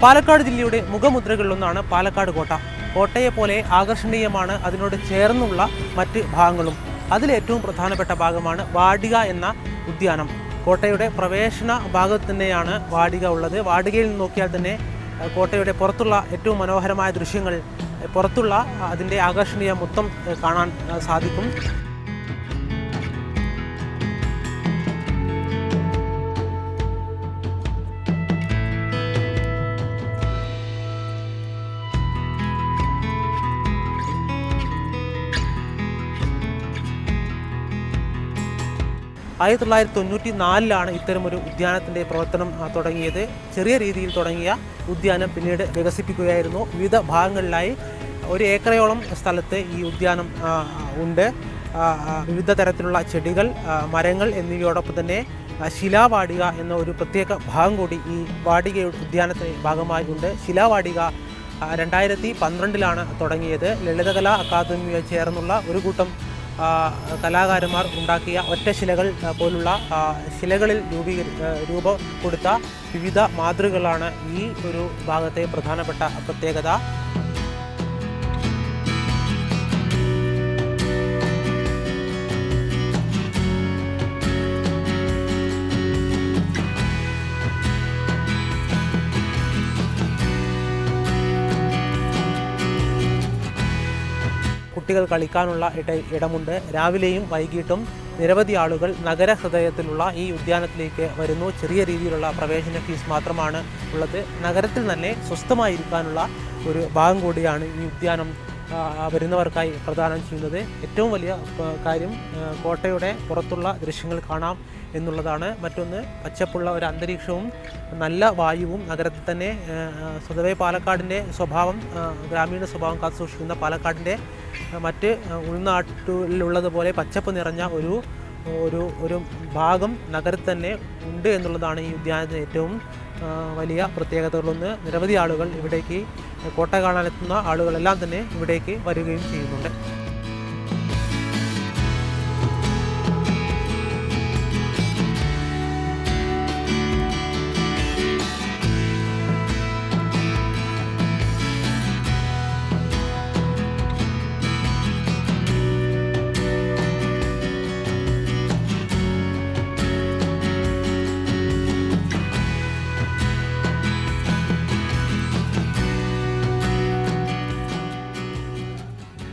പാലക്കാട് ജില്ലയുടെ മുഖമുദ്രകളിലൊന്നാണ് പാലക്കാട് കോട്ട. കോട്ടയെ പോലെ ആകർഷണീയമാണ് അതിനോട് ചേർന്നുള്ള മറ്റ് ഭാഗങ്ങളും. അതിലേറ്റവും പ്രധാനപ്പെട്ട ഭാഗമാണ് വാടിക എന്ന ഉദ്യാനം. കോട്ടയുടെ പ്രവേശന ഭാഗത്ത് തന്നെയാണ് വാടിക ഉള്ളത്. വാടികയിൽ നിന്ന് നോക്കിയാൽ തന്നെ കോട്ടയുടെ പുറത്തുള്ള ഏറ്റവും മനോഹരമായ ദൃശ്യങ്ങൾ, പുറത്തുള്ള അതിൻ്റെ ആകർഷണീയ മൊത്തം കാണാൻ സാധിക്കും. 1994 ഇത്തരമൊരു ഉദ്യാനത്തിൻ്റെ പ്രവർത്തനം തുടങ്ങിയത്. ചെറിയ രീതിയിൽ തുടങ്ങിയ ഉദ്യാനം പിന്നീട് വികസിപ്പിക്കുകയായിരുന്നു. വിവിധ ഭാഗങ്ങളിലായി 1 ഏക്കറയോളം സ്ഥലത്ത് ഈ ഉദ്യാനം ഉണ്ട്. വിവിധ തരത്തിലുള്ള ചെടികൾ, മരങ്ങൾ എന്നിവയോടൊപ്പം തന്നെ ശിലാവാടിക എന്ന ഒരു പ്രത്യേക ഭാഗം കൂടി ഈ വാടികയുടെ ഉദ്യാനത്തിന് ഭാഗമായി ഉണ്ട്. ശിലാവാടിക 2012 തുടങ്ങിയത്. ലളിതകലാ അക്കാദമിയുമായി ചേർന്നുള്ള ഒരു കൂട്ടം കലാകാരന്മാർ ഉണ്ടാക്കിയ ഒറ്റശിലകൾ പോലുള്ള ശിലകളിൽ രൂപം കൊടുത്ത വിവിധ മാതൃകകളാണ് ഈ ഒരു ഭാഗത്തെ പ്രധാനപ്പെട്ട പ്രത്യേകത. കുട്ടികൾ കളിക്കാനുള്ള ഇടമുണ്ട്. രാവിലെയും വൈകിട്ടും നിരവധി ആളുകൾ നഗരഹൃദയത്തിലുള്ള ഈ ഉദ്യാനത്തിലേക്ക് വരുന്നു. ചെറിയ രീതിയിലുള്ള പ്രവേശന ഫീസ് മാത്രമാണ് ഉള്ളത്. നഗരത്തിൽ തന്നെ സ്വസ്ഥമായിരിക്കാനുള്ള ഒരു ഭാഗം കൂടിയാണ് ഈ ഉദ്യാനം വരുന്നവർക്കായി പ്രദാനം ചെയ്യുന്നത്. ഏറ്റവും വലിയ കാര്യം കോട്ടയുടെ പുറത്തുള്ള ദൃശ്യങ്ങൾ കാണാം എന്നുള്ളതാണ്. മറ്റൊന്ന്, പച്ചപ്പുള്ള ഒരു അന്തരീക്ഷവും നല്ല വായുവും. നഗരത്തിൽ തന്നെ സ്വതവേ പാലക്കാടിൻ്റെ സ്വഭാവം, ഗ്രാമീണ സ്വഭാവം കാത്തുസൂക്ഷിക്കുന്ന പാലക്കാടിൻ്റെ മറ്റ് ഉൾനാട്ടിലുള്ളതുപോലെ പച്ചപ്പ് നിറഞ്ഞ ഒരു ഭാഗം നഗരത്തിൽ തന്നെ ഉണ്ട് എന്നുള്ളതാണ് ഈ ഉദ്യാനത്തിന് ഏറ്റവും വലിയ പ്രത്യേകതകളൊന്ന്. നിരവധി ആളുകൾ ഇവിടേക്ക്, കോട്ട കാണാനെത്തുന്ന ആളുകളെല്ലാം തന്നെ ഇവിടേക്ക് വരികയും ചെയ്യുന്നുണ്ട്.